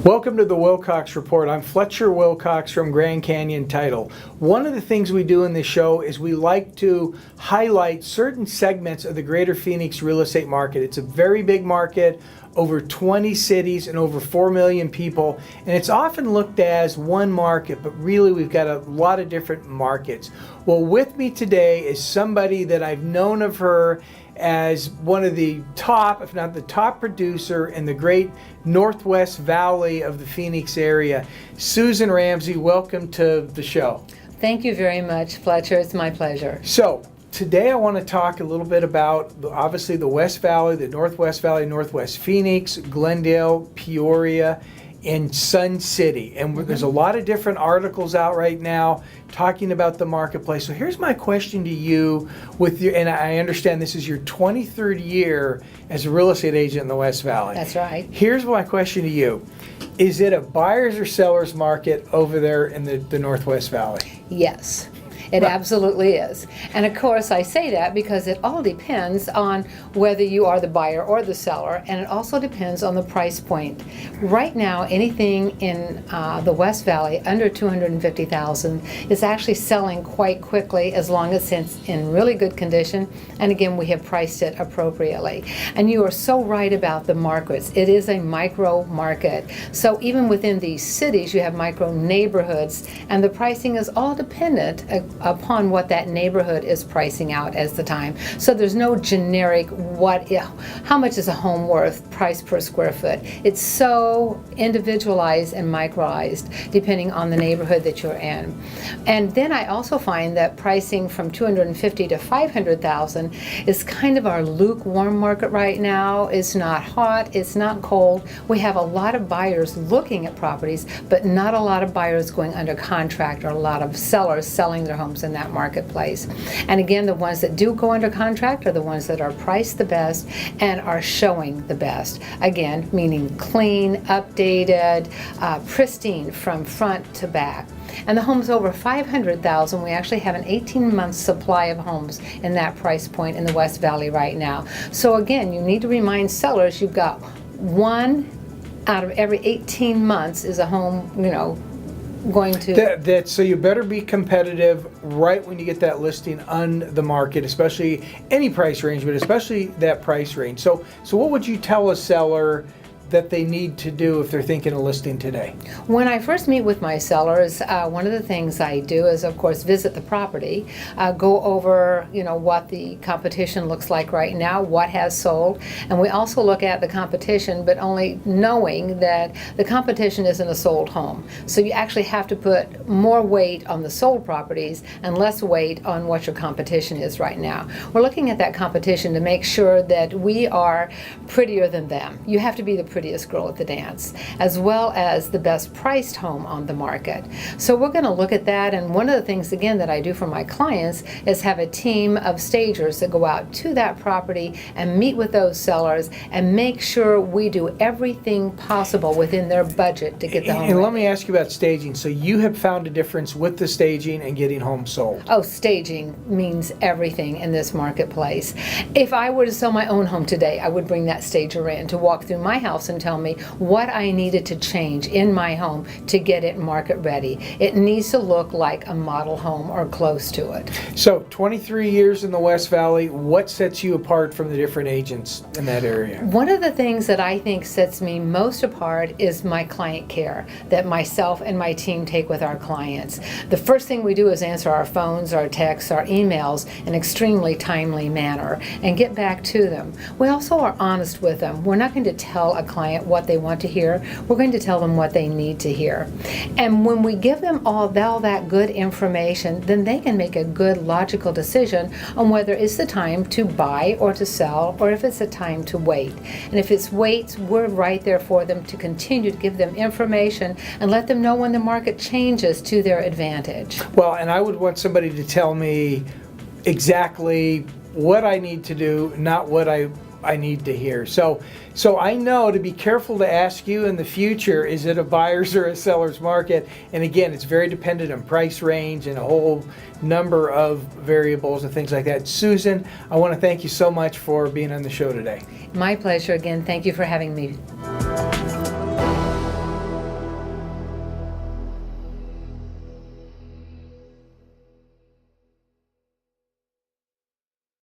Welcome to the Wilcox Report. I'm Fletcher Wilcox from Grand Canyon Title. One of the things we do in this show is we like to highlight certain segments of the greater Phoenix real estate market. It's a very big market, over 20 cities and over 4 million people, and it's often looked as one market, but really we've got a lot of different markets. Well, with me today is somebody that I've known of her as one of the top, if not the top producer in the great Northwest Valley of the Phoenix area. Susan Ramsey, welcome to the show. Thank you very much, Fletcher. It's my pleasure. So, today I want to talk a little bit about, obviously, the West Valley, the Northwest Valley, Northwest Phoenix, Glendale, Peoria, and Sun City. And there's a lot of different articles out right now talking about the marketplace. So here's my question to you, and I understand this is your 23rd year as a real estate agent in the West Valley. That's right. Here's my question to you. Is it a buyer's or seller's market over there in the Northwest Valley? Yes. It absolutely is. And of course I say that because it all depends on whether you are the buyer or the seller, and it also depends on the price point. Right now, anything in the West Valley under $250,000 is actually selling quite quickly as long as it's in really good condition, and again we have priced it appropriately. And you are so right about the markets. It is a micro market. So even within these cities you have micro neighborhoods, and the pricing is all dependent upon what that neighborhood is pricing out as the time. So there's no generic how much is a home worth price per square foot. It's so individualized and microized depending on the neighborhood that you're in. And then I also find that pricing from $250,000 to $500,000 is kind of our lukewarm market right now. It's not hot, it's not cold. We have a lot of buyers looking at properties, but not a lot of buyers going under contract, or a lot of sellers selling their homes in that marketplace. And again, the ones that do go under contract are the ones that are priced the best and are showing the best. Again, meaning clean, updated, pristine from front to back. And the homes over $500,000, we actually have an 18-month supply of homes in that price point in the West Valley right now. So again, you need to remind sellers you've got one out of every 18 months is a home, going to... So you better be competitive right when you get that listing on the market, especially any price range, but especially that price range. So what would you tell a seller that they need to do if they're thinking of listing today? When I first meet with my sellers, one of the things I do is, of course, visit the property, go over, what the competition looks like right now, what has sold, and we also look at the competition, but only knowing that the competition isn't a sold home. So you actually have to put more weight on the sold properties and less weight on what your competition is right now. We're looking at that competition to make sure that we are prettier than them. You have to be the prettiest girl at the dance, as well as the best priced home on the market. So we're going to look at that, and one of the things again that I do for my clients is have a team of stagers that go out to that property and meet with those sellers and make sure we do everything possible within their budget to get the home ready. And let me ask you about staging. So you have found a difference with the staging and getting homes sold? Oh, staging means everything in this marketplace. If I were to sell my own home today, I would bring that stager in to walk through my house and tell me what I needed to change in my home to get it market ready. It needs to look like a model home or close to it. So 23 years in the West Valley, what sets you apart from the different agents in that area? One of the things that I think sets me most apart is my client care that myself and my team take with our clients. The first thing we do is answer our phones, our texts, our emails in an extremely timely manner and get back to them. We also are honest with them. We're not going to tell a client what they want to hear. We're going to tell them what they need to hear. And when we give them all that good information, then they can make a good logical decision on whether it's the time to buy or to sell, or if it's a time to wait. And if it's wait, we're right there for them to continue to give them information and let them know when the market changes to their advantage. Well, and I would want somebody to tell me exactly what I need to do, not what I need to hear. So I know to be careful to ask you in the future, is it a buyer's or a seller's market? And again, it's very dependent on price range and a whole number of variables and things like that. Susan, I want to thank you so much for being on the show today. My pleasure. Again, thank you for having me.